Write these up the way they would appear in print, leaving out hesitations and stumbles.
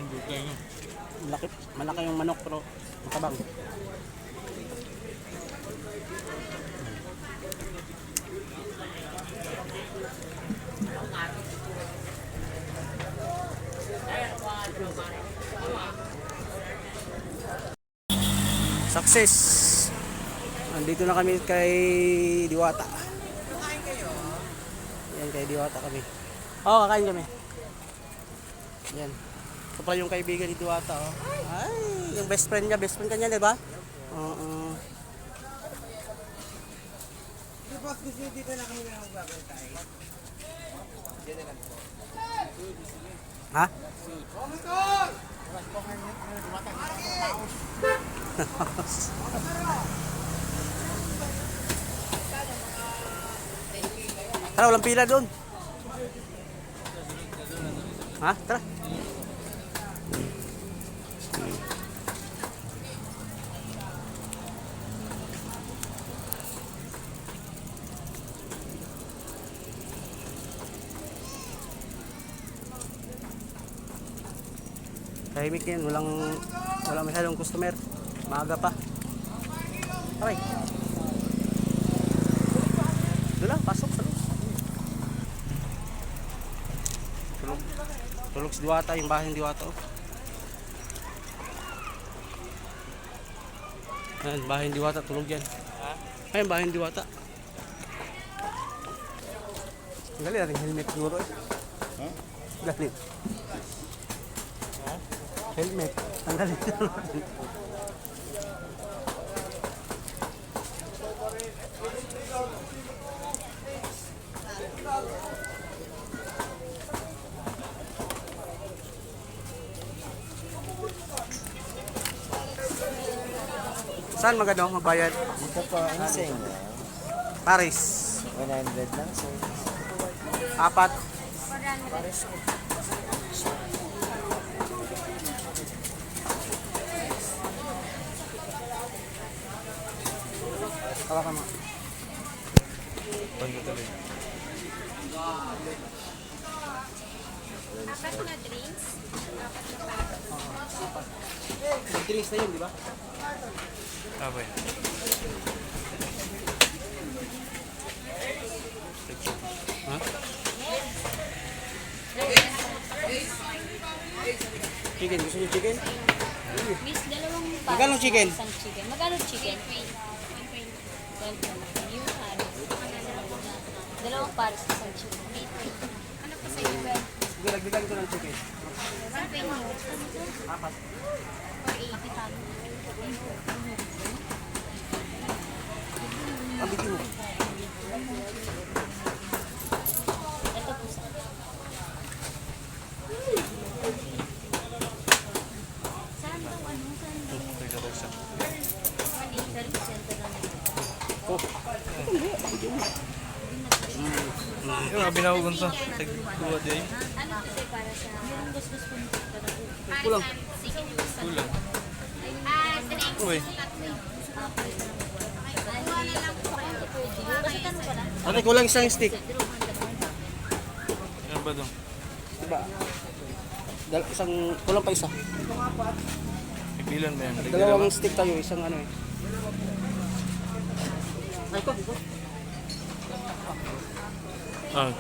Malaki, malaki yung manok pero matabang. Success! Nandito na kami kay Diwata. Yan, kay Diwata kami. Oo, kakain kami. Yan. Ito pa yung kaibigan ni Diwata. Oh. Ay, yung best friend niya. Best friend ka niya, di ba? Oo. Dito na kami ng babantay. Ha? Oh my God! Tara, walang pila doon. Ha? Tara. Tahimik yan, walang masyadong customer. Maaga pa. Okay. Doon lang, pasok sa loob. Tulog si Diwata, yung bahay ng Diwata. Ayan, bahay ng Diwata, tulog yan. Ayan, bahay ng Diwata. Galing natin helmet siguro eh. Galing. Helmet. Tanggalin natin. Saan magbayad? Dito po, ano sa inyo? Paris. 100 lang, sir. Apat. Paris ko. Hawakan mo. Apat na drinks. Drinks na yun, di ba? Apa ya? Ha? Chicken, gusto niyo chicken? Miss, dalawang pares. Magkano chicken? Isang chicken. Magkano chicken? 12. Yung ano. Dalawang pares, isang chicken. Ano pa sa iyo, Ben? Sige, lagbigan ko ng chicken. Saan pa yung Apat. 480. Pabitin mo. Ito po sa saan daw ano? Saan daw? Center lang. Oh. Yung mga binawagan to. Tagduwa din. Ano kasi para sa yung gustos ko nito talaga. Kulang. Kulang. Uy. Uy. Kasi tanong pala. Ate, kulang isang stick. Ano ba to? Diba? Isang, kulang pa isa. Ipilan ba yan? Dalawang stick tayo, isang ano eh. Ay, ito. Ah.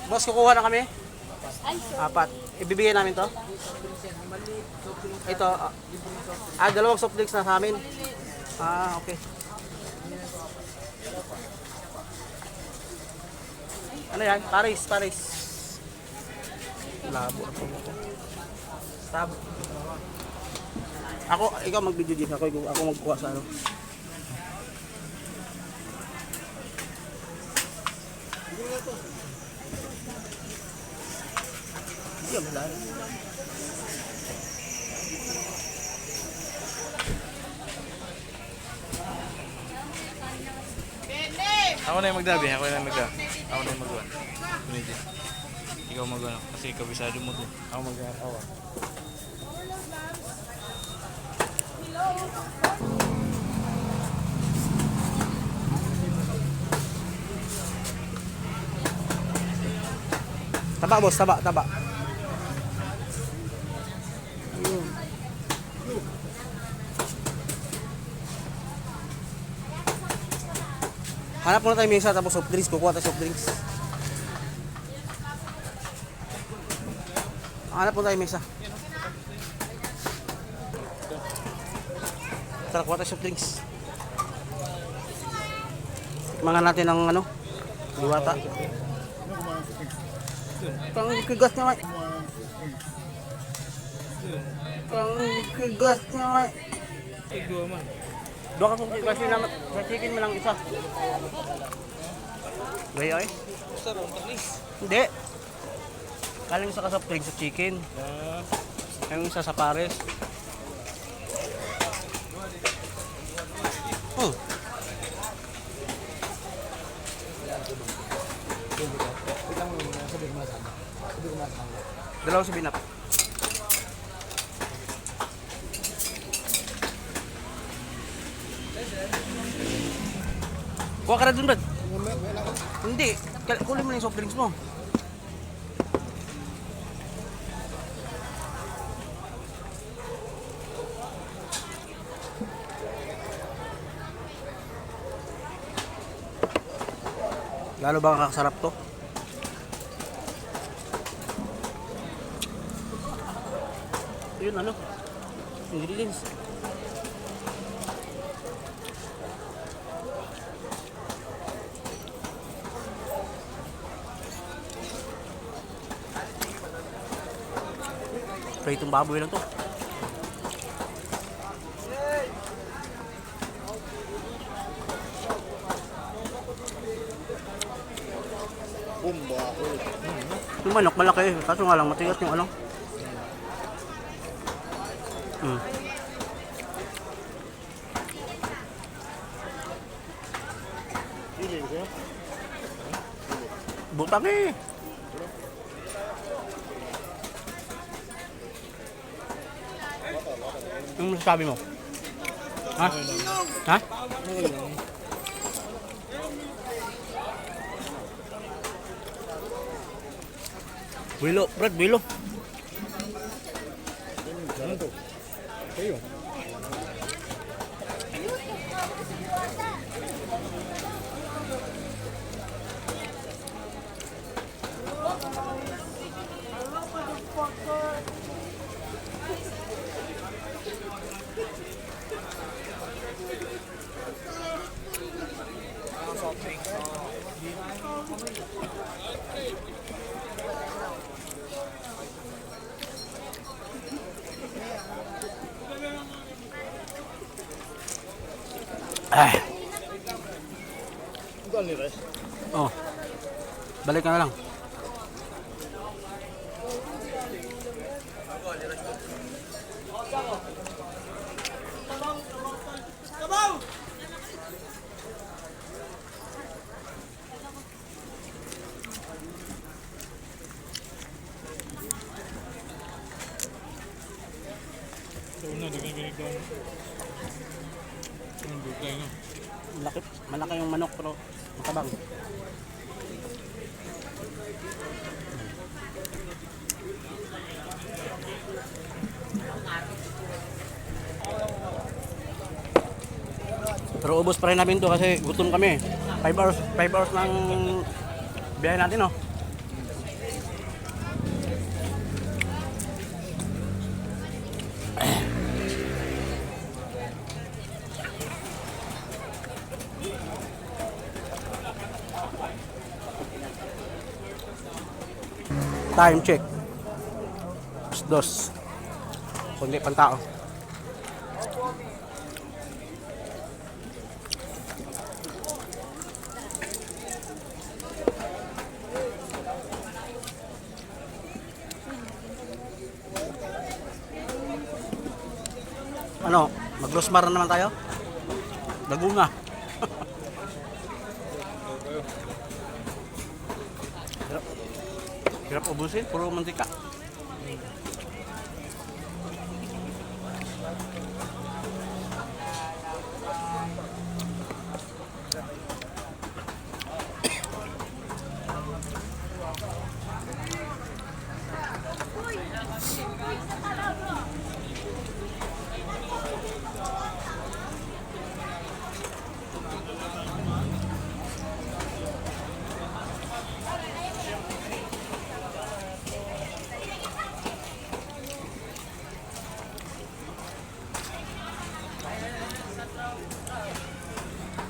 Boss, kukuha na kami? Ay, so, Apat. Ibibigay namin to? Ito. Dalawang soft drinks na sa amin. Okay. Ano yan? Paris. Labo. Stab. Ikaw mag-video din. Ako magkuha sa ano. Hindi yan, malala. Ako na yung magdabi. Ako na yung magawa. Pwede. Ikaw magawa. Kasi kabisado mo to. Ako magawa. Taba, boss. Taba, taba. Ayun. Hanap muna tayo mesa tapos soft drinks. Kukuha tayo soft drinks. Hanap muna tayo mesa. Tara, kuha tayo soft drinks. Mga natin ng ano, diwata. Pang kigas niya, Mike. Pang kigas niya, Mike. Dua man. Dua ka soft drinks. Kasi naman, sa chicken mo lang isa. Gaya eh? Basta ron, taklis. Hindi. Kaling isa ka soft drinks sa chicken. Yung isa sa pares. Dalawang si Binap. Kuha ka na dun, Brad. Hindi. Kunin mo na yung soft drinks mo. Lalo ba kakasarap to? Yun ano? Ingredients. Pritong baboy lang to. Bumba ako. Yung manok malaki, kaso nga lang matigas yung ano. Butang eh. Yung sabi mo? Ha? Ha? Bilo, Brad, bilo. Ay. Oh. Balik ka na lang. Una, di ka ganito. Ang dugay no. Malaki yung manok pero matabang. Pero ubos pa rin namin to kasi gutom kami. 5 hours ng biyahe natin, oh. Time check. 2:00. Kundi pang tao. Ano, mag-rosmar na naman tayo? Laguna. Hirap ubusin, puro mantika.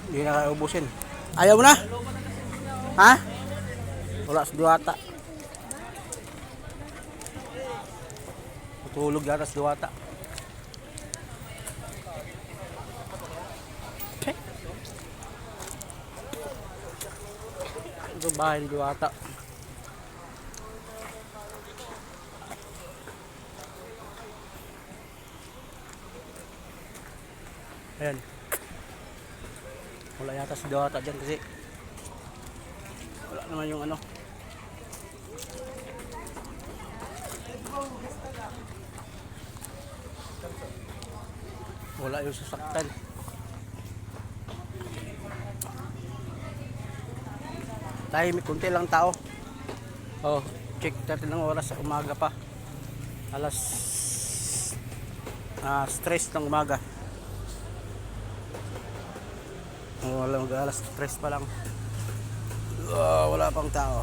Hindi na kaya ubusin. Ayaw mo na? Ha? Wala sa Diwata. Tutulog yata sa Diwata. Ito bahay ni Diwata. Ayan. Wala yata si Diwata dyan kasi wala naman yung ano. Wala yung sasaktan. Tahimik, kunti lang tao. Oh, check natin ng oras sa umaga pa. Alas stress ng umaga. Wala mag-alas stress pa lang. Wala pang tao.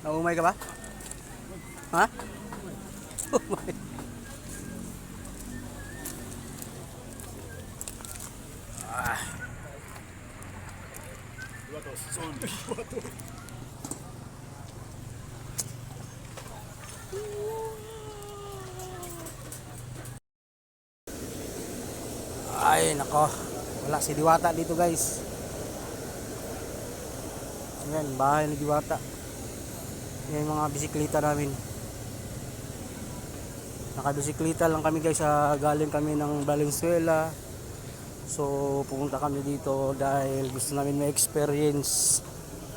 Naumay ka ba? Ha? Umay. Ay nako, wala si Diwata dito guys. Ayan, bahay ni Diwata. Yan yung mga bisikleta namin. Nakabisikleta lang kami guys, galing kami ng Valenzuela. So pupunta kami dito dahil gusto namin ma-experience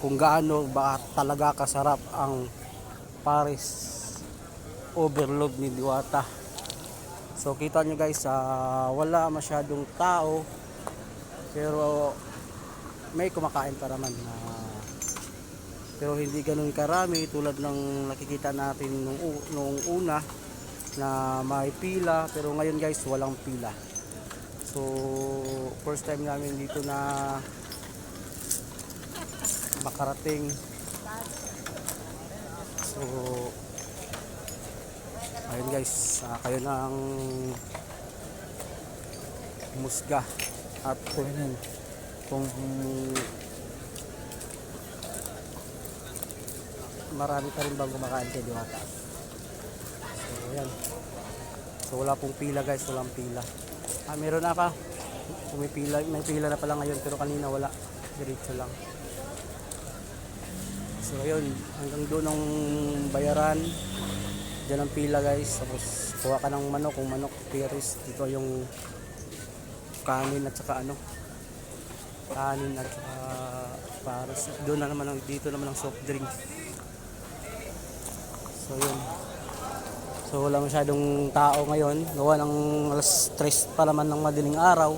kung gaano ba talaga kasarap ang Paris Overload ni Diwata. So kita nyo guys, wala masyadong tao pero may kumakain pa naman pero hindi ganun karami tulad ng nakikita natin nung una na may pila, pero ngayon guys walang pila. So first time namin dito na makarating. So ayun guys, kayo na ang musga at kunin kung marami pa rin bang kumakain kay Diwata. So ayan, so wala pong pila guys, walang pila. Meron na pa, may pila na pala ngayon pero kanina wala, diretso lang. So ayun, hanggang doon ang bayaran. Diyan ang pila guys, tapos kuha ka ng manok, kung manok tiris, dito yung kanin at saka kanin at saka pares. Doon na naman, dito naman ang soft drink. So yun, so wala masyadong tao ngayon, gawa ng alas 3 pa naman ng madaling araw,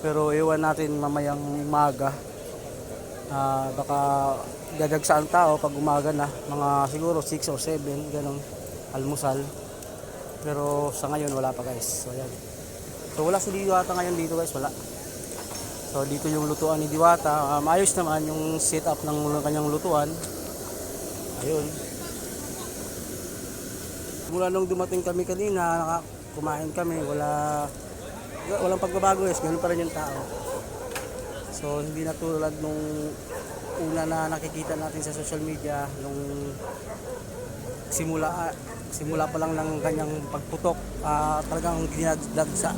pero iwan natin mamayang umaga. Baka dadagsa ang tao pag umaga na, mga siguro 6 or 7 ganun, almusal. Pero sa ngayon wala pa guys. So ayan, so wala si Diwata ngayon dito guys, wala. So dito yung lutuan ni Diwata, maayos naman yung setup ng kanyang lutuan. Ayun, mula nung dumating kami kanina, kumain kami, walang pagbabago guys, ganun pa rin yung tao. So hindi na tulad nung una na nakikita natin sa social media, nung simula pa lang ng kanyang pagputok, talagang dinadagsa.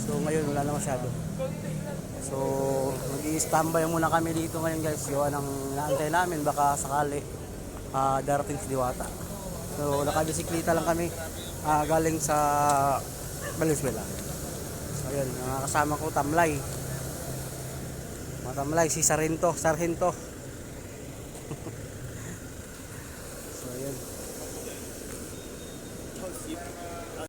So ngayon wala na masyado. So mag-i-standby muna kami dito ngayon guys, gawa ng naantay namin baka sakali darating si Diwata. So nakabisikleta lang kami, galing sa Valenzuela. So ayun, kasama ko Tamlay. Matamlay si Sargento. So ayun.